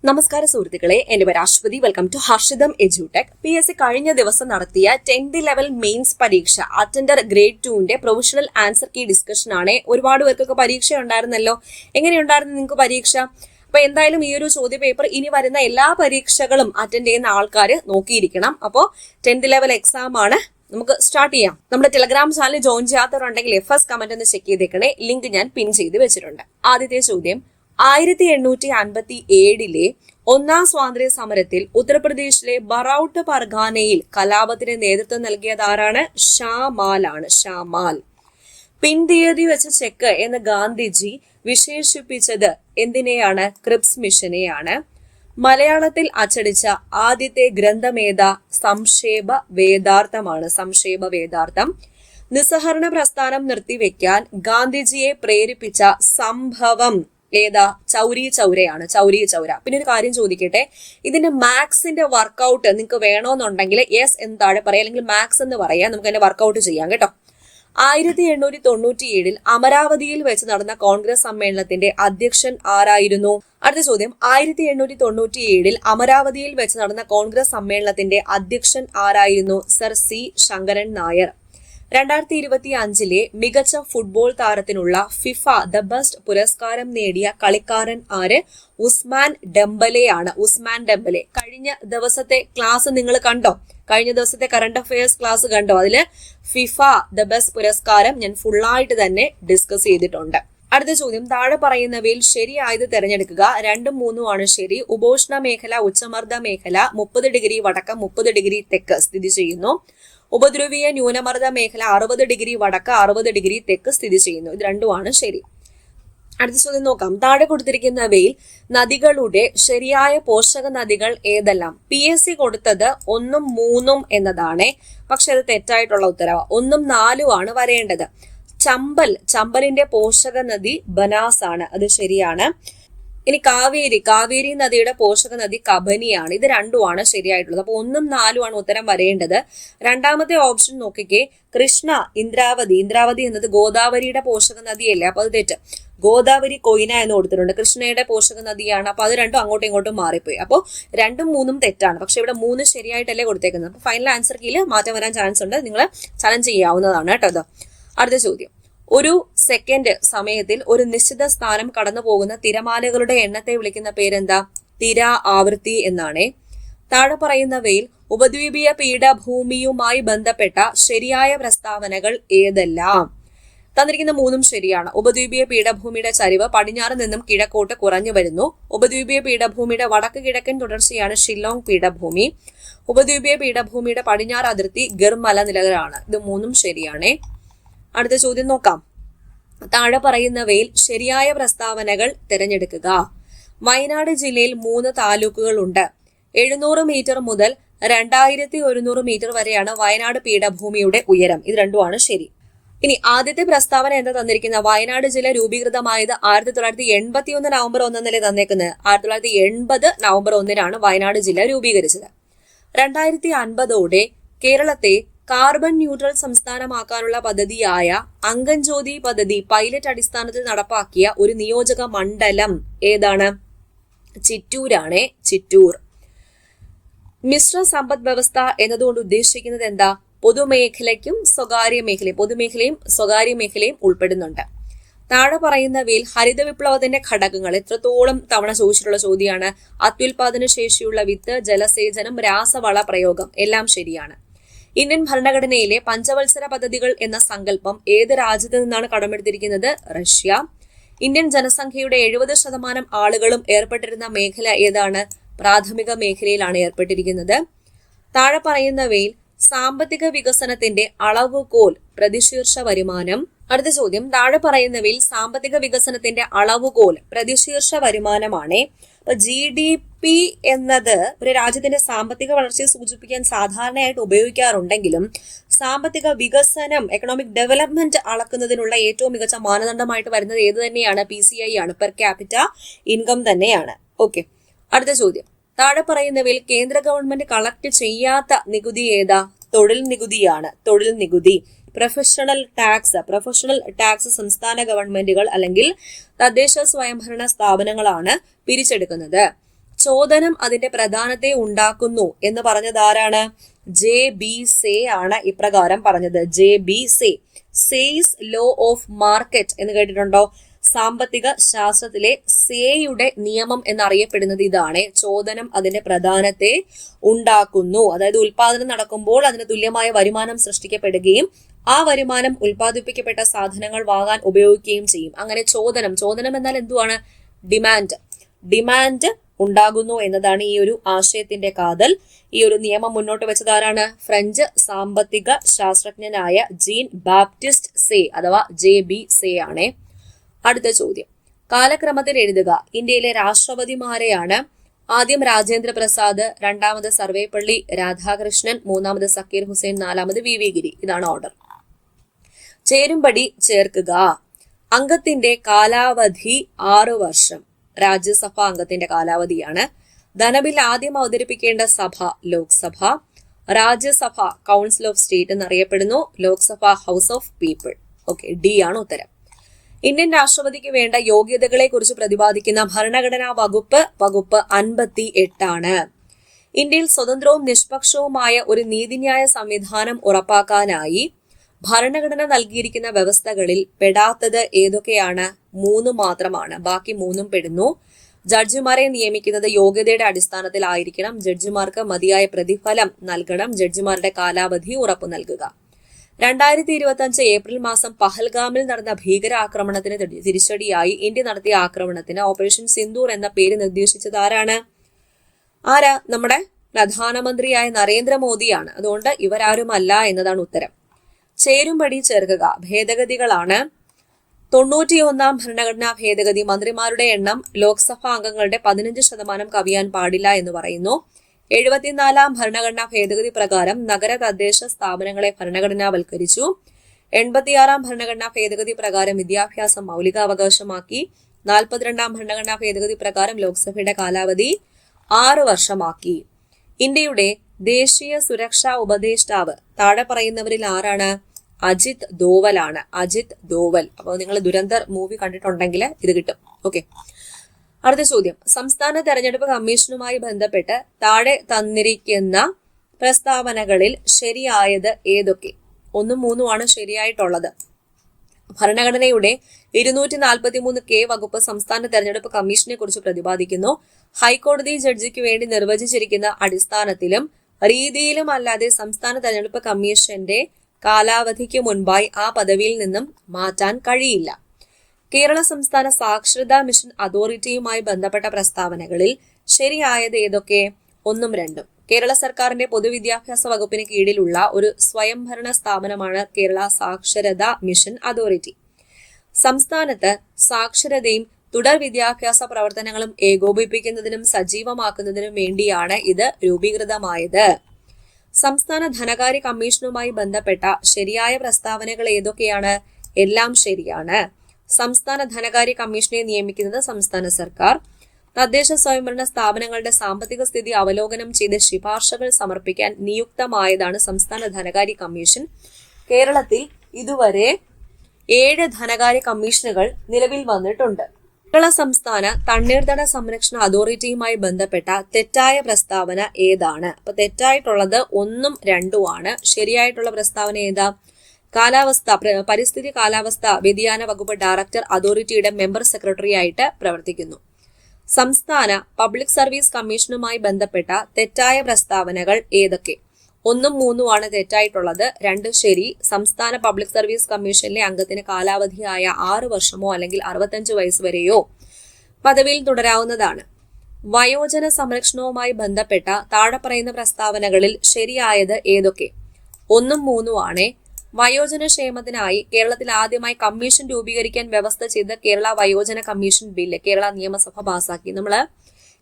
നമസ്കാരം സുഹൃത്തുക്കളെ, എന്റെ പേര് Ashwathi. Welcome to Harshitham Edutech. PSC കഴിഞ്ഞ ദിവസം നടത്തിയ 10th ലെവൽ മെയിൻസ് പരീക്ഷ അറ്റൻഡർ ഗ്രേഡ് 2ന്റെ പ്രൊവിഷണൽ ആൻസർ കീ ഡിസ്കഷൻ ആണ്. ഒരുപാട് പേർക്കൊക്കെ പരീക്ഷ ഉണ്ടായിരുന്നല്ലോ. എങ്ങനെയുണ്ടായിരുന്നു നിങ്ങൾക്ക് പരീക്ഷ? അപ്പൊ എന്തായാലും ഈ ഒരു ചോദ്യ പേപ്പർ ഇനി വരുന്ന എല്ലാ പരീക്ഷകളും അറ്റൻഡ് ചെയ്യുന്ന ആൾക്കാർ നോക്കിയിരിക്കണം. അപ്പോൾ 10th ലെവൽ എക്സാം ആണ്. നമുക്ക് സ്റ്റാർട്ട് ചെയ്യാം. നമ്മുടെ ടെലഗ്രാം ചാനൽ ജോയിൻ ചെയ്യാത്തവരുണ്ടെങ്കിൽ FS കമന്റ് ഒന്ന് ചെക്ക് ചെയ്തേക്കണേ. ലിങ്ക് ഞാൻ പിൻ ചെയ്ത് വെച്ചിട്ടുണ്ട്. ആദ്യത്തെ ചോദ്യം, 1857 ഒന്നാം സ്വാതന്ത്ര്യ സമരത്തിൽ ഉത്തർപ്രദേശിലെ ബറൌട്ട് പർഗാനയിൽ കലാപത്തിന് നേതൃത്വം നൽകിയത് ആരാണ്? ഷാമാൽ ആണ്. ഷാമാൽ. പിൻതീയതി വെച്ച ചെക്ക് എന്ന് ഗാന്ധിജി വിശേഷിപ്പിച്ചത് എന്തിനെയാണ്? ക്രിപ്സ് മിഷനെയാണ്. മലയാളത്തിൽ അച്ചടിച്ച ആദ്യത്തെ ഗ്രന്ഥമേത? സംക്ഷേപ വേദാർത്ഥമാണ്. സംക്ഷേപ വേദാർത്ഥം. നിസ്സഹരണ പ്രസ്ഥാനം നിർത്തിവെക്കാൻ ഗാന്ധിജിയെ പ്രേരിപ്പിച്ച സംഭവം ഏതാ? ചൗരി ചൗരയാണ്. ചൗരി ചൗര. പിന്നെ ഒരു കാര്യം ചോദിക്കട്ടെ, ഇതിന്റെ മാത്സിന്റെ വർക്കൗട്ട് നിങ്ങൾക്ക് വേണോന്നുണ്ടെങ്കിൽ യെസ് എന്ന് താഴെ പറയാം, അല്ലെങ്കിൽ മാത്സ് എന്ന് പറയാം. നമുക്ക് അതിന്റെ വർക്കൗട്ട് ചെയ്യാം കേട്ടോ. 1897 അമരാവതിയിൽ വെച്ച് നടന്ന കോൺഗ്രസ് സമ്മേളനത്തിന്റെ അധ്യക്ഷൻ ആരായിരുന്നു? അടുത്ത ചോദ്യം, 1897 അമരാവതിയിൽ വെച്ച് നടന്ന കോൺഗ്രസ് സമ്മേളനത്തിന്റെ അധ്യക്ഷൻ ആരായിരുന്നു? Sir C Sankaran Nair. 2025 മികച്ച ഫുട്ബോൾ താരത്തിനുള്ള ഫിഫ ദ ബെസ്റ്റ് പുരസ്കാരം നേടിയ കളിക്കാരൻ ആര്? ഉസ്മാൻ ഡെംബലെ ആണ്. Ousmane Dembele. കഴിഞ്ഞ ദിവസത്തെ ക്ലാസ് നിങ്ങൾ കണ്ടോ? കഴിഞ്ഞ ദിവസത്തെ കറണ്ട് അഫയേഴ്സ് ക്ലാസ് കണ്ടോ? അതില് ഫിഫ ദ ബെസ്റ്റ് പുരസ്കാരം ഞാൻ ഫുള്ളായിട്ട് തന്നെ ഡിസ്കസ് ചെയ്തിട്ടുണ്ട്. അടുത്ത ചോദ്യം, താഴെ പറയുന്നവയിൽ ശരിയായത് തിരഞ്ഞെടുക്കുക. 2ഉം 3ഉം ആണ് ശരി. ഉപോഷ്ണ മേഖല, ഉച്ചമർദ്ദ മേഖല 30 ഡിഗ്രി വടക്ക് 30 ഡിഗ്രി തെക്ക് സ്ഥിതി ചെയ്യുന്നു. ഉപദ്രവീയ ന്യൂനമർദ്ദ മേഖല 60 ഡിഗ്രി വടക്ക് 60 ഡിഗ്രി തെക്ക് സ്ഥിതി ചെയ്യുന്നു. ഇത് രണ്ടുമാണ് ശരി. അടുത്ത ചോദ്യം നോക്കാം. താഴെ കൊടുത്തിരിക്കുന്നവയിൽ നദികളുടെ ശരിയായ പോഷക നദികൾ ഏതെല്ലാം? PSC കൊടുത്തത് 1ഉം 3ഉം എന്നതാണ്. പക്ഷെ അത് തെറ്റായിട്ടുള്ള ഉത്തരവ്. 1ഉം 4ഉം ആണ് വരേണ്ടത്. ചമ്പലിന്റെ പോഷക നദി ബനാസ് ആണ്. അത് ശരിയാണ്. ഇനി കാവേരി നദിയുടെ പോഷക നദി കബനിയാണ്. ഇത് രണ്ടുമാണ് ശരിയായിട്ടുള്ളത്. അപ്പൊ 1ഉം 4ഉം ആണ് ഉത്തരം വരേണ്ടത്. രണ്ടാമത്തെ ഓപ്ഷൻ നോക്കിക്കേ, കൃഷ്ണ ഇന്ദ്രാവതി എന്നത് ഗോദാവരിയുടെ പോഷക നദിയല്ലേ? അപ്പൊ അത് തെറ്റ്. ഗോദാവരി കൊയ്ന എന്ന് കൊടുത്തിട്ടുണ്ട്. കൃഷ്ണയുടെ പോഷക നദിയാണ്. അപ്പൊ അത് രണ്ടും അങ്ങോട്ടും ഇങ്ങോട്ടും മാറിപ്പോയി. അപ്പോൾ 2ഉം 3ഉം തെറ്റാണ്. പക്ഷെ ഇവിടെ 3 ശരിയായിട്ടല്ലേ കൊടുത്തേക്കുന്നത്. അപ്പൊ ഫൈനൽ ആൻസർ കീയിൽ മാറ്റം വരാൻ ചാൻസ് ഉണ്ട്. നിങ്ങൾ ചലഞ്ച് ചെയ്യാവുന്നതാണ് കേട്ടോ. അടുത്ത ചോദ്യം, ഒരു സെക്കൻഡ് സമയത്തിൽ ഒരു നിശ്ചിത സ്ഥാനം കടന്നു പോകുന്ന തിരമാലകളുടെ എണ്ണത്തെ വിളിക്കുന്ന പേരെന്താ? തിര ആവൃത്തി എന്നാണ്. താഴെ പറയുന്നവയിൽ ഉപദ്വീപീയ പീഠഭൂമിയുമായി ബന്ധപ്പെട്ട ശരിയായ പ്രസ്താവനകൾ ഏതെല്ലാം? തന്നിരിക്കുന്ന 3ഉം ശരിയാണ്. ഉപദ്വീപീയ പീഠഭൂമിയുടെ ചരിവ് പടിഞ്ഞാറ് നിന്നും കിഴക്കോട്ട് കുറഞ്ഞു വരുന്നു. ഉപദ്വീപീയ പീഠഭൂമിയുടെ വടക്ക് കിഴക്കൻ തുടർച്ചയാണ് ഷില്ലോങ് പീഠഭൂമി. ഉപദ്വീപീയ പീഠഭൂമിയുടെ പടിഞ്ഞാറ് അതിർത്തി ഗിർ മലനിരകളാണ്. ഇത് 3ഉം ശരിയാണ്. അടുത്ത ചോദ്യം നോക്കാം. താഴെ പറയുന്നവയിൽ ശരിയായ പ്രസ്താവനകൾ തിരഞ്ഞെടുക്കുക. വയനാട് ജില്ലയിൽ 3 താലൂക്കുകൾ ഉണ്ട്. 700 മീറ്റർ മുതൽ 2100 മീറ്റർ വരെയാണ് വയനാട് പീഠഭൂമിയുടെ ഉയരം. ഇത് രണ്ടുമാണ് ശരി. ഇനി ആദ്യത്തെ പ്രസ്താവന എന്താ തന്നിരിക്കുന്നത്? വയനാട് ജില്ല രൂപീകൃതമായത് 1981 നവംബർ 1 തന്നേക്കുന്നത്. 1980 നവംബർ 1 വയനാട് ജില്ല രൂപീകരിച്ചത്. 2050 കേരളത്തെ കാർബൺ ന്യൂട്രൽ സംസ്ഥാനമാക്കാനുള്ള പദ്ധതിയായ അങ്കൻജ്യോതി പദ്ധതി പൈലറ്റ് അടിസ്ഥാനത്തിൽ നടപ്പാക്കിയ ഒരു നിയോജക മണ്ഡലം ഏതാണ്? ചിറ്റൂരാണ്. ചിറ്റൂർ. മിശ്ര സമ്പദ് വ്യവസ്ഥ എന്നതുകൊണ്ട് ഉദ്ദേശിക്കുന്നത് എന്താ? പൊതുമേഖലയും സ്വകാര്യ മേഖലയും ഉൾപ്പെടുന്നുണ്ട്. താഴെ പറയുന്നവയിൽ ഹരിത വിപ്ലവത്തിന്റെ ഘടകങ്ങൾ എത്രത്തോളം തവണ ചോദിച്ചിട്ടുള്ള ചോദ്യമാണ്. അത്യുൽപാദന ശേഷിയുള്ള വിത്ത്, ജലസേചനം, രാസവള പ്രയോഗം എല്ലാം ശരിയാണ്. ഇന്ത്യൻ ഭരണഘടനയിലെ പഞ്ചവത്സര പദ്ധതികൾ എന്ന സങ്കല്പം ഏത് രാജ്യത്ത് നിന്നാണ് കടമെടുത്തിരിക്കുന്നത്? റഷ്യ. ഇന്ത്യൻ ജനസംഖ്യയുടെ 70% ആളുകളും ഏർപ്പെട്ടിരുന്ന മേഖല ഏതാണ്? പ്രാഥമിക മേഖലയിലാണ് ഏർപ്പെട്ടിരിക്കുന്നത്. താഴെ പറയുന്നവയിൽ സാമ്പത്തിക വികസനത്തിന്റെ അളവുകോൽ പ്രതിശീർഷ വരുമാനം. അടുത്ത ചോദ്യം, താഴെ പറയുന്നവയിൽ സാമ്പത്തിക വികസനത്തിന്റെ അളവുകോൽ പ്രതിശീർഷ വരുമാനമാണ്. അപ്പൊ GDP എന്നത് ഒരു രാജ്യത്തിന്റെ സാമ്പത്തിക വളർച്ചയെ സൂചിപ്പിക്കാൻ സാധാരണയായിട്ട് ഉപയോഗിക്കാറുണ്ടെങ്കിലും സാമ്പത്തിക വികസനം, എക്കണോമിക് ഡെവലപ്മെന്റ് അളക്കുന്നതിനുള്ള ഏറ്റവും മികച്ച മാനദണ്ഡമായിട്ട് വരുന്നത് ഏത് തന്നെയാണ്? PCI ആണ്. പെർ ക്യാപിറ്റ ഇൻകം തന്നെയാണ്. ഓക്കെ. അടുത്ത ചോദ്യം, താഴെ പറയുന്നവയിൽ കേന്ദ്ര ഗവൺമെന്റ് കളക്ട് ചെയ്യാത്ത നികുതി ഏതാ? തൊഴിൽ നികുതിയാണ്. തൊഴിൽ നികുതി. പ്രൊഫഷണൽ ടാക്സ് സംസ്ഥാന ഗവൺമെന്റുകൾ അല്ലെങ്കിൽ തദ്ദേശ സ്വയംഭരണ സ്ഥാപനങ്ങളാണ് പിരിച്ചെടുക്കുന്നത്. ചോദനം അതിന്റെ പ്രധാനത്തെ ഉണ്ടാക്കുന്നു എന്ന് പറഞ്ഞത് ആരാണ്? JB സേ ആണ് ഇപ്രകാരം പറഞ്ഞത്. JB say. Says law of market എന്ന് കേട്ടിട്ടുണ്ടോ? സാമ്പത്തിക ശാസ്ത്രത്തിലെ സേയുടെ നിയമം എന്നറിയപ്പെടുന്നത് ഇതാണ്. ചോദനം അതിന്റെ പ്രധാനത്തെ ഉണ്ടാക്കുന്നു. അതായത് ഉൽപാദനം നടക്കുമ്പോൾ അതിന് തുല്യമായ വരുമാനം സൃഷ്ടിക്കപ്പെടുകയും ആ വരുമാനം ഉൽപ്പാദിപ്പിക്കപ്പെട്ട സാധനങ്ങൾ വാങ്ങാൻ ഉപയോഗിക്കുകയും ചെയ്യും. അങ്ങനെ ചോദനം എന്നാൽ എന്തുവാണ്? ഡിമാൻഡ് ഉണ്ടാകുന്നു എന്നതാണ് ഈ ഒരു ആശയത്തിന്റെ കാതൽ. ഈ ഒരു നിയമം മുന്നോട്ട് വെച്ചത് ആരാണ്? ഫ്രഞ്ച് സാമ്പത്തിക ശാസ്ത്രജ്ഞനായ ജീൻ ബാപ്റ്റിസ്റ്റ് സേ അഥവാ JB സേ ആണ്. അടുത്ത ചോദ്യം, കാലക്രമത്തിൽ എഴുതുക. ഇന്ത്യയിലെ രാഷ്ട്രപതിമാരെയാണ്? ആദ്യം രാജേന്ദ്ര പ്രസാദ്, രണ്ടാമത് സർവേപ്പള്ളി രാധാകൃഷ്ണൻ, മൂന്നാമത് സക്കീർ ഹുസൈൻ, നാലാമത് VV ഗിരി. ഇതാണ് ഓർഡർ. ചേരുംപടി ചേർക്കുക. അംഗത്തിന്റെ കാലാവധി 6 വർഷം. രാജ്യസഭ അംഗത്തിന്റെ കാലാവധിയാണ്. ധനബിൽ ആദ്യം അവതരിപ്പിക്കേണ്ട സഭ Lok Sabha. Rajya Sabha council of state എന്നറിയപ്പെടുന്നു. Lok Sabha house of people. Okay, D ആണ് ഉത്തരം. ഇന്ത്യൻ രാഷ്ട്രപതിക്ക് വേണ്ട യോഗ്യതകളെ കുറിച്ച് പ്രതിപാദിക്കുന്ന ഭരണഘടനാ വകുപ്പ് 58 ആണ്. ഇന്ത്യയിൽ സ്വതന്ത്രവും നിഷ്പക്ഷവുമായ ഒരു നീതിന്യായ സംവിധാനം ഉറപ്പാക്കാനായി ഭരണഘടന നൽകിയിരിക്കുന്ന വ്യവസ്ഥകളിൽ പെടാത്തത് ഏതൊക്കെയാണ്? 3 മാത്രമാണ്. ബാക്കി 3 പെടുന്നു. ജഡ്ജിമാരെ നിയമിക്കുന്നത് യോഗ്യതയുടെ അടിസ്ഥാനത്തിലായിരിക്കണം. ജഡ്ജിമാർക്ക് മതിയായ പ്രതിഫലം നൽകണം. ജഡ്ജിമാരുടെ കാലാവധി ഉറപ്പു നൽകുക. 2025 ഏപ്രിൽ മാസം പഹൽഗാമിൽ നടന്ന ഭീകരാക്രമണത്തിന് തിരിച്ചടിയായി ഇന്ത്യ നടത്തിയ ആക്രമണത്തിന് ഓപ്പറേഷൻ സിന്ദൂർ എന്ന പേര് നിർദ്ദേശിച്ചത് ആരാണ്? നമ്മുടെ പ്രധാനമന്ത്രിയായ നരേന്ദ്രമോദിയാണ്. അതുകൊണ്ട് ഇവരാരുമല്ല എന്നതാണ് ഉത്തരം. ചേരുംപടി ചേർക്കുക. ഭേദഗതികളാണ്. 91-ാം ഭരണഘടനാ ഭേദഗതി മന്ത്രിമാരുടെ എണ്ണം ലോക്സഭാ അംഗങ്ങളുടെ 15% കവിയാൻ പാടില്ല എന്ന് പറയുന്നു. 74-ാം ഭരണഘടനാ ഭേദഗതി പ്രകാരം നഗര തദ്ദേശ സ്ഥാപനങ്ങളെ ഭരണഘടനാവൽക്കരിച്ചു. 86-ാം ഭരണഘടനാ ഭേദഗതി പ്രകാരം വിദ്യാഭ്യാസം മൗലികാവകാശമാക്കി. 42-ാം ഭരണഘടനാ ഭേദഗതി പ്രകാരം ലോക്സഭയുടെ കാലാവധി 6 വർഷമാക്കി. ഇന്ത്യയുടെ ദേശീയ സുരക്ഷാ ഉപദേഷ്ടാവ് താഴെ പറയുന്നവരിൽ ആരാണ്? അജിത് ദോവലാണ്. അജിത് ദോവൽ. അപ്പോൾ നിങ്ങൾ ദുരന്തർ മൂവി കണ്ടിട്ടുണ്ടെങ്കിൽ ഇത് കിട്ടും. ഓക്കെ, അടുത്ത ചോദ്യം, സംസ്ഥാന തെരഞ്ഞെടുപ്പ് കമ്മീഷനുമായി ബന്ധപ്പെട്ട് താഴെ തന്നിരിക്കുന്ന പ്രസ്താവനകളിൽ ശരിയായത് ഏതൊക്കെ? 1ഉം 3ഉം ആണ് ശരിയായിട്ടുള്ളത്. ഭരണഘടനയുടെ 243K വകുപ്പ് സംസ്ഥാന തെരഞ്ഞെടുപ്പ് കമ്മീഷനെ കുറിച്ച് പ്രതിപാദിക്കുന്നു. ഹൈക്കോടതി ജഡ്ജിക്ക് വേണ്ടി നിർവചിച്ചിരിക്കുന്ന അടിസ്ഥാനത്തിലും രീതിയിലും അല്ലാതെ സംസ്ഥാന തെരഞ്ഞെടുപ്പ് കമ്മീഷന്റെ കാലാവധിക്ക് മുൻപായി ആ പദവിയിൽ നിന്നും മാറ്റാൻ കഴിയില്ല. കേരള സംസ്ഥാന സാക്ഷരതാ മിഷൻ അതോറിറ്റിയുമായി ബന്ധപ്പെട്ട പ്രസ്താവനകളിൽ ശരിയായത് ഏതൊക്കെ? 1ഉം 2ഉം. കേരള സർക്കാരിന്റെ പൊതുവിദ്യാഭ്യാസ വകുപ്പിന് കീഴിലുള്ള ഒരു സ്വയംഭരണ സ്ഥാപനമാണ് കേരള സാക്ഷരതാ മിഷൻ അതോറിറ്റി. സംസ്ഥാനത്ത് സാക്ഷരതയും തുടർ വിദ്യാഭ്യാസ പ്രവർത്തനങ്ങളും ഏകോപിപ്പിക്കുന്നതിനും സജീവമാക്കുന്നതിനും വേണ്ടിയാണ് ഇത് രൂപീകൃതമായത്. സംസ്ഥാന ധനകാര്യ കമ്മീഷനുമായി ബന്ധപ്പെട്ട ശരിയായ പ്രസ്താവനകൾ ഏതൊക്കെയാണ്? എല്ലാം ശരിയാണ്. സംസ്ഥാന ധനകാര്യ കമ്മീഷനെ നിയമിക്കുന്നത് സംസ്ഥാന സർക്കാർ. തദ്ദേശ സ്വയംഭരണ സ്ഥാപനങ്ങളുടെ സാമ്പത്തിക സ്ഥിതി അവലോകനം ചെയ്ത് ശുപാർശകൾ സമർപ്പിക്കാൻ നിയുക്തമായതാണ് സംസ്ഥാന ധനകാര്യ കമ്മീഷൻ. കേരളത്തിൽ ഇതുവരെ 7 ധനകാര്യ കമ്മീഷനുകൾ നിലവിൽ വന്നിട്ടുണ്ട്. കേരള സംസ്ഥാന തണ്ണീർത്തട സംരക്ഷണ അതോറിറ്റിയുമായി ബന്ധപ്പെട്ട തെറ്റായ പ്രസ്താവന ഏതാണ്? അപ്പൊ തെറ്റായിട്ടുള്ളത് 1ഉം 2ഉം ആണ്. ശരിയായിട്ടുള്ള പ്രസ്താവന ഏതാ? പരിസ്ഥിതി കാലാവസ്ഥ വ്യതിയാന വകുപ്പ് ഡയറക്ടർ അതോറിറ്റിയുടെ മെമ്പർ സെക്രട്ടറി ആയിട്ട് പ്രവർത്തിക്കുന്നു. സംസ്ഥാന പബ്ലിക് സർവീസ് കമ്മീഷനുമായി ബന്ധപ്പെട്ട തെറ്റായ പ്രസ്താവനകൾ ഏതൊക്കെ? 1ഉം 3ഉം ആണ് തെറ്റായിട്ടുള്ളത്. 2 ശരി. സംസ്ഥാന പബ്ലിക് സർവീസ് കമ്മീഷനിലെ അംഗത്തിന് കാലാവധിയായ 6 വർഷമോ അല്ലെങ്കിൽ 65 വയസ്സ് വരെയോ പദവിയിൽ തുടരാവുന്നതാണ്. വയോജന സംരക്ഷണവുമായി ബന്ധപ്പെട്ട താഴെ പറയുന്ന പ്രസ്താവനകളിൽ ശരിയായത് ഏതൊക്കെ? 1ഉം 3ഉം ആണ്. വയോജന ക്ഷേമത്തിനായി കേരളത്തിൽ ആദ്യമായി കമ്മീഷൻ രൂപീകരിക്കാൻ വ്യവസ്ഥ ചെയ്ത കേരള വയോജന കമ്മീഷൻ ബില്ല് കേരള നിയമസഭ പാസാക്കി. നമ്മള്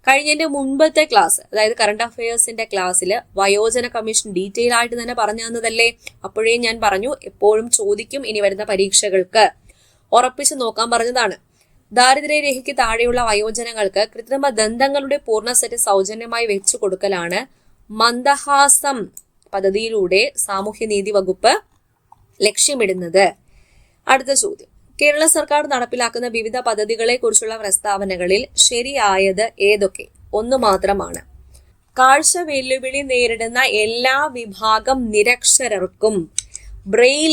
കഴിഞ്ഞതിന്റെ മുൻപത്തെ ക്ലാസ്, അതായത് കറണ്ട് അഫയേഴ്സിന്റെ ക്ലാസ്സിൽ വയോജന കമ്മീഷൻ ഡീറ്റെയിൽ ആയിട്ട് തന്നെ പറഞ്ഞു തന്നതല്ലേ? അപ്പോഴേ ഞാൻ പറഞ്ഞു എപ്പോഴും ചോദിക്കും, ഇനി വരുന്ന പരീക്ഷകൾക്ക് ഉറപ്പിച്ച് നോക്കാൻ പറഞ്ഞതാണ്. ദാരിദ്ര്യരേഖയ്ക്ക് താഴെയുള്ള വയോജനങ്ങൾക്ക് കൃത്രിമ ദന്തങ്ങളുടെ പൂർണ്ണ സെറ്റ് സൗജന്യമായി വെച്ചു കൊടുക്കലാണ് മന്ദഹാസം പദ്ധതിയിലൂടെ സാമൂഹ്യനീതി വകുപ്പ് ലക്ഷ്യമിടുന്നത്. അടുത്ത ചോദ്യം, കേരള സർക്കാർ നടപ്പിലാക്കുന്ന വിവിധ പദ്ധതികളെ കുറിച്ചുള്ള പ്രസ്താവനകളിൽ ശരിയായത് ഏതൊക്കെ? 1 മാത്രമാണ്. കാഴ്ച വെല്ലുവിളി നേരിടുന്ന എല്ലാ വിഭാഗം നിരക്ഷരർക്കും ബ്രെയിൽ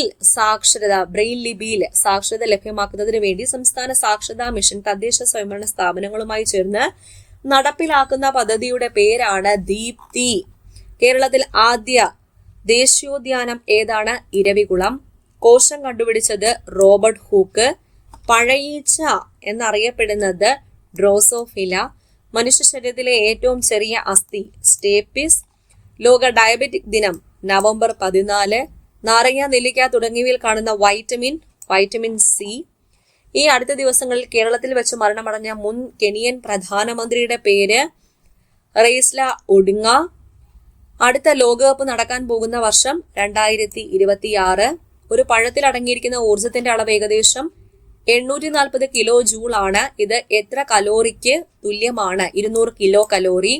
ലിപിയിൽ സാക്ഷരത ലഭ്യമാക്കുന്നതിന് വേണ്ടി സംസ്ഥാന സാക്ഷരതാ മിഷൻ തദ്ദേശ സ്വയംഭരണ സ്ഥാപനങ്ങളുമായി ചേർന്ന് നടപ്പിലാക്കുന്ന പദ്ധതിയുടെ പേരാണ് ദീപ്തി. കേരളത്തിൽ ആദ്യ ദേശീയോദ്യാനം ഏതാണ്? ഇരവികുളം. കോശം കണ്ടുപിടിച്ചത് റോബർട്ട് ഹൂക്ക്. പഴയീച്ച എന്നറിയപ്പെടുന്നത് ഡ്രോസോഫില. മനുഷ്യ ശരീരത്തിലെ ഏറ്റവും ചെറിയ അസ്ഥി സ്റ്റേപ്പിസ്. ലോക ഡയബറ്റിക് ദിനം നവംബർ 14. നാരങ്ങ, നെല്ലിക്ക തുടങ്ങിയവയിൽ കാണുന്ന വൈറ്റമിൻ സി. ഈ അടുത്ത ദിവസങ്ങളിൽ കേരളത്തിൽ വെച്ച് മരണമടഞ്ഞ മുൻ കെനിയൻ പ്രധാനമന്ത്രിയുടെ പേര് റെയ്സ്ല ഒഡിങ്ങ. അടുത്ത ലോകകപ്പ് നടക്കാൻ പോകുന്ന വർഷം 2026. ഒരു പഴത്തിൽ അടങ്ങിയിരിക്കുന്ന ഊർജത്തിന്റെ അളവ് ഏകദേശം 840 കിലോ ജൂൾ ആണ്. ഇത് എത്ര കലോറിക്ക് തുല്യമാണ്? 200 കിലോ കലോറി.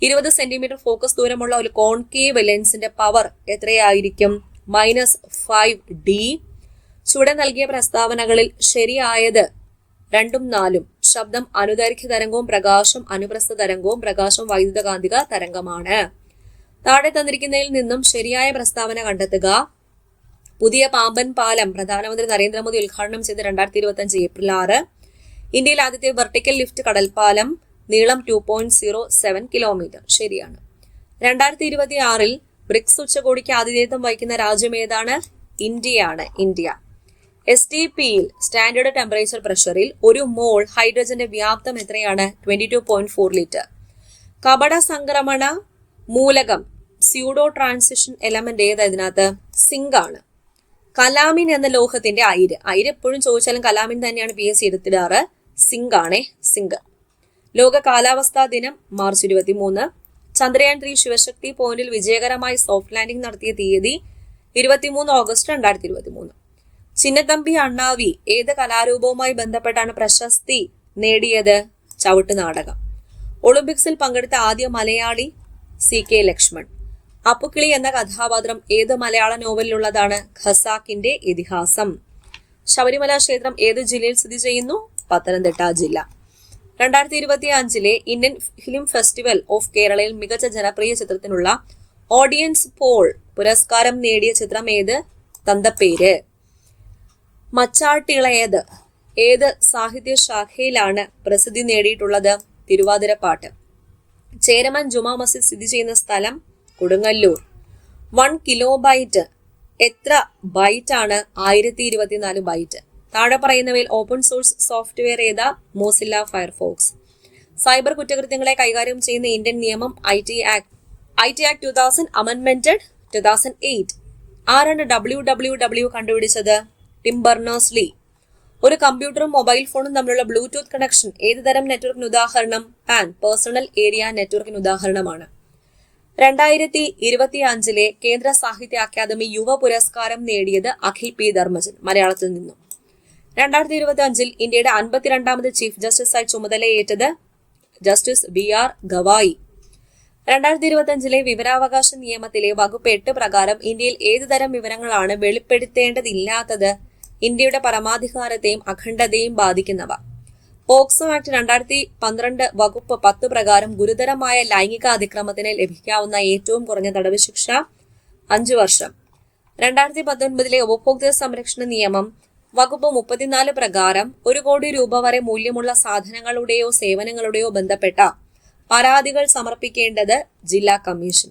20 സെന്റിമീറ്റർ ഫോക്കസ് ദൂരമുള്ള ഒരു കോൺകേവ് ലെൻസിന്റെ പവർ എത്രയായിരിക്കും? -5D. ചുവടെ നൽകിയ പ്രസ്താവനകളിൽ ശരിയായത് 2ഉം 4ഉം. ശബ്ദം അനുദൈർഘ്യ തരംഗവും പ്രകാശം അനുപ്രസ്ഥ തരംഗവും. പ്രകാശം വൈദ്യുതകാന്തിക തരംഗമാണ്. താഴെ തന്നിരിക്കുന്നതിൽ നിന്നും ശരിയായ പ്രസ്താവന കണ്ടെത്തുക. പുതിയ പാമ്പൻ പാലം പ്രധാനമന്ത്രി നരേന്ദ്രമോദി ഉദ്ഘാടനം ചെയ്ത് 2025 ഏപ്രിൽ 6. ഇന്ത്യയിൽ ആദ്യത്തെ വെർട്ടിക്കൽ ലിഫ്റ്റ് കടൽപ്പാലം, നീളം 2.07 കിലോമീറ്റർ. ശരിയാണ്. 2026 ബ്രിക്സ് ഉച്ചകോടിക്ക് ആതിഥേയത്വം വഹിക്കുന്ന രാജ്യം ഏതാണ്? ഇന്ത്യയാണ്. ഇന്ത്യ. STPയിൽ സ്റ്റാൻഡേർഡ് ടെമ്പറേച്ചർ പ്രഷറിൽ 1 മോൾ ഹൈഡ്രജന്റെ വ്യാപ്തം എത്രയാണ്? 22.4 ലിറ്റർ. കപട സംക്രമണ മൂലകം സ്യൂഡോ ട്രാൻസിഷൻ എലമെന്റ് ഏതാ ഇതിനകത്ത്? സിങ്ക് ആണ്. കലാമിൻ എന്ന ലോഹത്തിന്റെ അയിര് എപ്പോഴും ചോദിച്ചാലും കലാമിൻ തന്നെയാണ് PSC എടുത്തിടാറ്. സിങ്ക് ആണേ, സിങ്ക്. ലോക കാലാവസ്ഥാ ദിനം മാർച്ച് 23. ചന്ദ്രയാൻ 3 ശിവശക്തി പോയിന്റിൽ വിജയകരമായി സോഫ്റ്റ് ലാൻഡിംഗ് നടത്തിയ തീയതി 23 ഓഗസ്റ്റ് 2023. ചിന്നത്തമ്പി അണ്ണാവി ഏത് കലാരൂപവുമായി ബന്ധപ്പെട്ടാണ് പ്രശസ്തി നേടിയത്? ചവിട്ടുനാടകം. ഒളിമ്പിക്സിൽ പങ്കെടുത്ത ആദ്യ മലയാളി CK ലക്ഷ്മൺ. അപ്പുക്കിളി എന്ന കഥാപാത്രം ഏത് മലയാള നോവലിലുള്ളതാണ്? ഖസാക്കിന്റെ ഇതിഹാസം. ശബരിമല ക്ഷേത്രം ഏത് ജില്ലയിൽ സ്ഥിതി ചെയ്യുന്നു? പത്തനംതിട്ട ജില്ല. 2025 ഇന്ത്യൻ ഫിലിം ഫെസ്റ്റിവൽ ഓഫ് കേരളയിൽ മികച്ച ജനപ്രിയ ചിത്രത്തിനുള്ള ഓഡിയൻസ് പോൾ പുരസ്കാരം നേടിയ ചിത്രം ഏത്? തന്തപ്പേര്. മച്ചാട്ടിളയത് ഏത് സാഹിത്യ ശാഖയിലാണ് പ്രസിദ്ധി നേടിയിട്ടുള്ളത്? തിരുവാതിരപ്പാട്ട്. ചേരമൻ ജുമാ മസ്ജിദ് സ്ഥിതി ചെയ്യുന്ന സ്ഥലം? കൊടുങ്ങല്ലൂർ. 1 കിലോബൈറ്റ് എത്ര ബൈറ്റ് ആണ്? 1024 ബൈറ്റ്. താഴെ പറയുന്നവയിൽ ഓപ്പൺ സോഴ്സ് സോഫ്റ്റ്വെയർ ഏതാ? Mozilla Firefox. സൈബർ കുറ്റകൃത്യങ്ങളെ കൈകാര്യം ചെയ്യുന്ന ഇന്ത്യൻ നിയമം IT ആക്ട് 2000 അമെൻഡ്മെന്റഡ് 2008. ആരാണ് WWW കണ്ടുപിടിച്ചത്? Tim Berners-Lee. ഒരു കമ്പ്യൂട്ടറും മൊബൈൽ ഫോണും തമ്മിലുള്ള ബ്ലൂടൂത്ത് കണക്ഷൻ ഏത് തരം നെറ്റ്വർക്കിന് ഉദാഹരണം? പാൻ, പേഴ്സണൽ ഏരിയ നെറ്റ്വർക്കിന് ഉദാഹരണമാണ്. 2025 കേന്ദ്ര സാഹിത്യ അക്കാദമി യുവ പുരസ്കാരം നേടിയത് അഖിൽ P ധർമ്മജൻ, മലയാളത്തിൽ നിന്നും. 2025 ഇന്ത്യയുടെ 52ാമത് ചീഫ് ജസ്റ്റിസായി ചുമതലയേറ്റത് ജസ്റ്റിസ് BR ഗവായി. 2025 വിവരാവകാശ നിയമത്തിലെ വകുപ്പ് 8 പ്രകാരം ഇന്ത്യയിൽ ഏതുതരം വിവരങ്ങളാണ് വെളിപ്പെടുത്തേണ്ടതില്ലാത്തത്? ഇന്ത്യയുടെ പരമാധികാരത്തെയും അഖണ്ഡതയെയും ബാധിക്കുന്നവ. പോക്സോ ആക്ട് 2012 വകുപ്പ് 10 പ്രകാരം ഗുരുതരമായ ലൈംഗിക അതിക്രമത്തിന് ലഭിക്കാവുന്ന ഏറ്റവും കുറഞ്ഞ തടവ് ശിക്ഷ 5 വർഷം. 2019 ഉപഭോക്തൃ സംരക്ഷണ നിയമം വകുപ്പ് 34 പ്രകാരം 1 കോടി രൂപ വരെ മൂല്യമുള്ള സാധനങ്ങളുടെയോ സേവനങ്ങളുടെയോ ബന്ധപ്പെട്ട പരാതികൾ സമർപ്പിക്കേണ്ടത് ജില്ലാ കമ്മീഷൻ.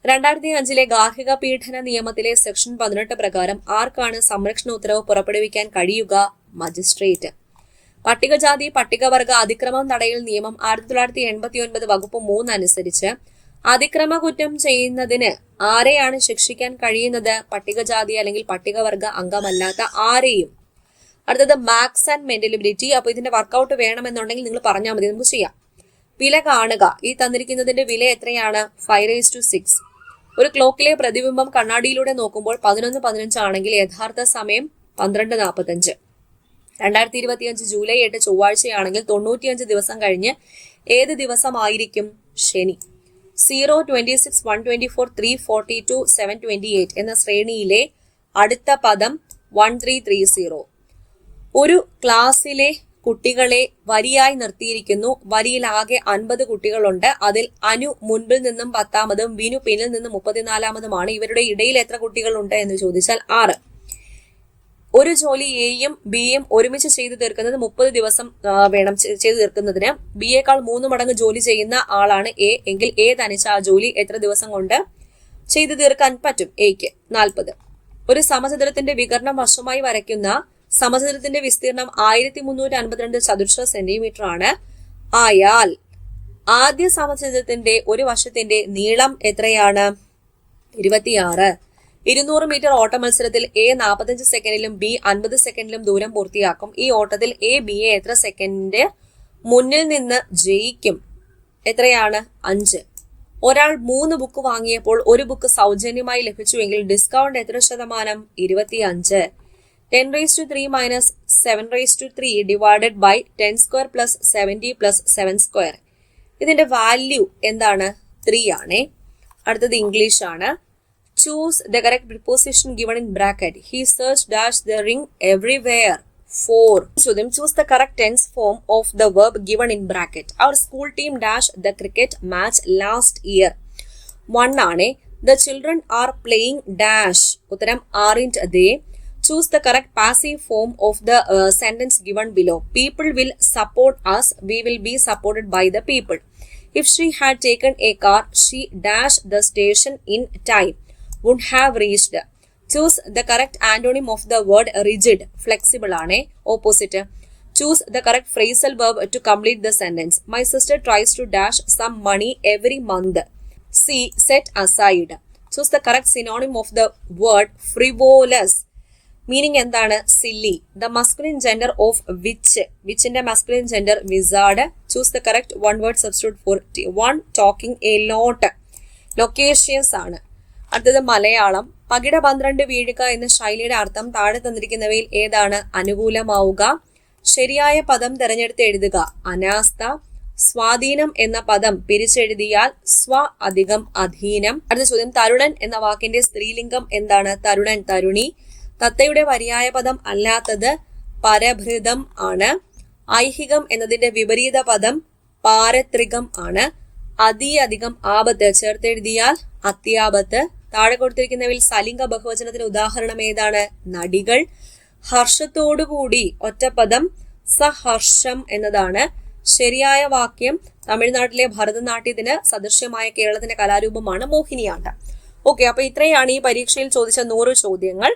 2005 ഗാർഹിക പീഡന നിയമത്തിലെ സെക്ഷൻ 18 പ്രകാരം ആർക്കാണ് സംരക്ഷണ ഉത്തരവ് പുറപ്പെടുവിക്കാൻ കഴിയുക? മജിസ്ട്രേറ്റ്. പട്ടികജാതി പട്ടികവർഗ അതിക്രമം തടയൽ നിയമം 1989 വകുപ്പ് 3 അനുസരിച്ച് അതിക്രമ കുറ്റം ചെയ്യുന്നതിന് ആരെയാണ് ശിക്ഷിക്കാൻ കഴിയുന്നത്? പട്ടികജാതി അല്ലെങ്കിൽ പട്ടികവർഗ അംഗമല്ലാത്ത ആരെയും. അടുത്തത് മാക്സ് ആൻഡ് മെന്റലിബിലിറ്റി. അപ്പൊ ഇതിന്റെ വർക്കൗട്ട് വേണമെന്നുണ്ടെങ്കിൽ നിങ്ങൾ പറഞ്ഞാൽ മതി, നമുക്ക് ചെയ്യാം. വില കാണുക. ഈ തന്നിരിക്കുന്നതിന്റെ വില എത്രയാണ്? 5:6. ഒരു ക്ലോക്കിലെ പ്രതിബിംബം കണ്ണാടിയിലൂടെ നോക്കുമ്പോൾ 11:15 ആണെങ്കിൽ യഥാർത്ഥ സമയം 12:45. 2025 ജൂലൈ 8 ചൊവ്വാഴ്ചയാണെങ്കിൽ 95 ദിവസം കഴിഞ്ഞ് ഏത് ദിവസമായിരിക്കും? ശനി. 0, 26, 124, 342, 728 എന്ന ശ്രേണിയിലെ അടുത്ത പദം 1330. ഒരു ക്ലാസ്സിലെ കുട്ടികളെ വരിയായി നിർത്തിയിരിക്കുന്നു. വരിയിൽ ആകെ 50 കുട്ടികളുണ്ട്. അതിൽ അനു മുൻപിൽ നിന്നും 10-മതും വിനു പിന്നിൽ നിന്നും 34-മതുമാണ്. ഇവരുടെ ഇടയിൽ എത്ര കുട്ടികളുണ്ട് എന്ന് ചോദിച്ചാൽ 6. ഒരു ജോലി എയും ബിയും ഒരുമിച്ച് ചെയ്തു തീർക്കുന്നത് 30 ദിവസം വേണം ചെയ്തു തീർക്കുന്നതിന്. ബിയേക്കാൾ 3 മടങ്ങ് ജോലി ചെയ്യുന്ന ആളാണ് എ എങ്കിൽ എ തനിച്ച് ആ ജോലി എത്ര ദിവസം കൊണ്ട് ചെയ്തു തീർക്കാൻ പറ്റും? എയ്ക്ക് 40. ഒരു സമചതുരത്തിന്റെ വികർണം വശമായി വരയ്ക്കുന്ന സമചതുരത്തിന്റെ വിസ്തീർണം 1352 ചതുരശ്ര സെന്റിമീറ്റർ ആണ്. ആയാൽ ആദ്യ സമചതുരത്തിന്റെ ഒരു വശത്തിന്റെ നീളം എത്രയാണ്? 26. 200 മീറ്റർ ഓട്ട മത്സരത്തിൽ എ 45 സെക്കൻഡിലും ബി 50 സെക്കൻഡിലും ദൂരം പൂർത്തിയാക്കും. ഈ ഓട്ടത്തിൽ എ ബിയെ എത്ര സെക്കൻഡ് മുന്നിൽ നിന്ന് ജയിക്കും? എത്രയാണ്? 5. ഒരാൾ 3 ബുക്ക് വാങ്ങിയപ്പോൾ ഒരു ബുക്ക് സൗജന്യമായി ലഭിച്ചുവെങ്കിൽ ഡിസ്കൗണ്ട് എത്ര ശതമാനം? 25. 10⁻³ minus 7⁻³ divided by 10 square plus 70 plus 7 square. ഇതിന്റെ വാല്യൂ എന്താണ്? 3 ആണേ. അടുത്തത് ഇംഗ്ലീഷ് ആണ്. Choose the correct preposition given in bracket. He searched dash the ring everywhere. 4. Choose the correct tense form of the verb given in bracket. Our school team dash the cricket match last year. 1 ആണ്. The children are playing dash. ഉത്തരം aren't they. Choose the correct passive form of the sentence given below. People will support us. We will be supported by the people. If she had taken a car, she dash the station in time. Would have reached. Choose the correct antonym of the word rigid. Flexible ആണ്. Opposite. Choose the correct phrasal verb to complete the sentence. My sister tries to dash some money every month. C. Set aside. Choose the correct synonym of the word frivolous. Meaning എന്താണ്? Silly. The masculine gender of which. Whichന്റെ masculine gender wizard. Choose the correct one word substitute for one. Talking a lot. Loquacious ആണ്. അടുത്തത് മലയാളം. പകിട 12 വീഴുക എന്ന ശൈലിയുടെ അർത്ഥം താഴെ തന്നിരിക്കുന്നവയിൽ ഏതാണ്? അനുകൂലമാവുക. ശരിയായ പദം തെരഞ്ഞെടുത്ത് എഴുതുക. അനാസ്ഥ. സ്വാധീനം എന്ന പദം പിരിച്ചെഴുതിയാൽ സ്വ അധികം അധീനം. അടുത്ത ചോദ്യം, തരുണൻ എന്ന വാക്കിന്റെ സ്ത്രീലിംഗം എന്താണ്? തരുണൻ, തരുണി. തത്തയുടെ പര്യായ പദം അല്ലാത്തത് പരഭൃതം ആണ്. ഐഹികം എന്നതിന്റെ വിപരീത പദം പാരത്രികം ആണ്. അധികം ആപത്ത് ചേർത്തെഴുതിയാൽ അത്യാപത്ത്. താഴെ കൊടുത്തിരിക്കുന്നവയിൽ സലിംഗ ബഹുവചനത്തിന് ഉദാഹരണം ഏതാണ്? നടികൾ. ഹർഷത്തോടുകൂടി ഒറ്റപ്പദം സഹർഷം എന്നതാണ്. ശരിയായ വാക്യം തമിഴ്നാട്ടിലെ ഭരതനാട്യത്തിന് സദൃശ്യമായ കേരളത്തിന്റെ കലാരൂപമാണ് മോഹിനിയാട്ടം. ഓക്കെ, അപ്പൊ ഇത്രയാണ് ഈ പരീക്ഷയിൽ ചോദിച്ച 100 ചോദ്യങ്ങൾ.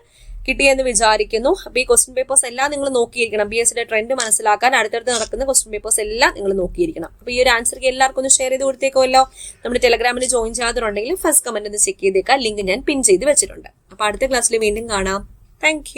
കിട്ടിയെന്ന് വിചാരിക്കുന്നു. അപ്പൊ ഈ ക്വസ്റ്റ്യൻ പേപ്പേഴ്സ് എല്ലാം നിങ്ങൾ നോക്കിയിരിക്കണം. BSc ട്രെൻഡ് മനസ്സിലാക്കാൻ അടുത്തടുത്ത് നടക്കുന്ന ക്വസ്റ്റ്യൻ പേപ്പേഴ്സ് എല്ലാം നിങ്ങൾ നോക്കിയിരിക്കണം. അപ്പൊ ഈ ഒരു ആൻസർക്ക് എല്ലാവർക്കും ഒന്ന് ഷെയർ ചെയ്ത് കൊടുത്തേക്കുമല്ലോ. നമ്മുടെ ടെലഗ്രാമിൽ ജോയിൻ ചെയ്യാതുണ്ടെങ്കിൽ ഫസ്റ്റ് കമന്റ് ഒന്ന് ചെക്ക് ചെയ്തേക്കാം. ലിങ്ക് ഞാൻ പിൻ ചെയ്ത് വെച്ചിട്ടുണ്ട്. അപ്പൊ അടുത്ത ക്ലാസ്സിൽ വീണ്ടും കാണാം. താങ്ക്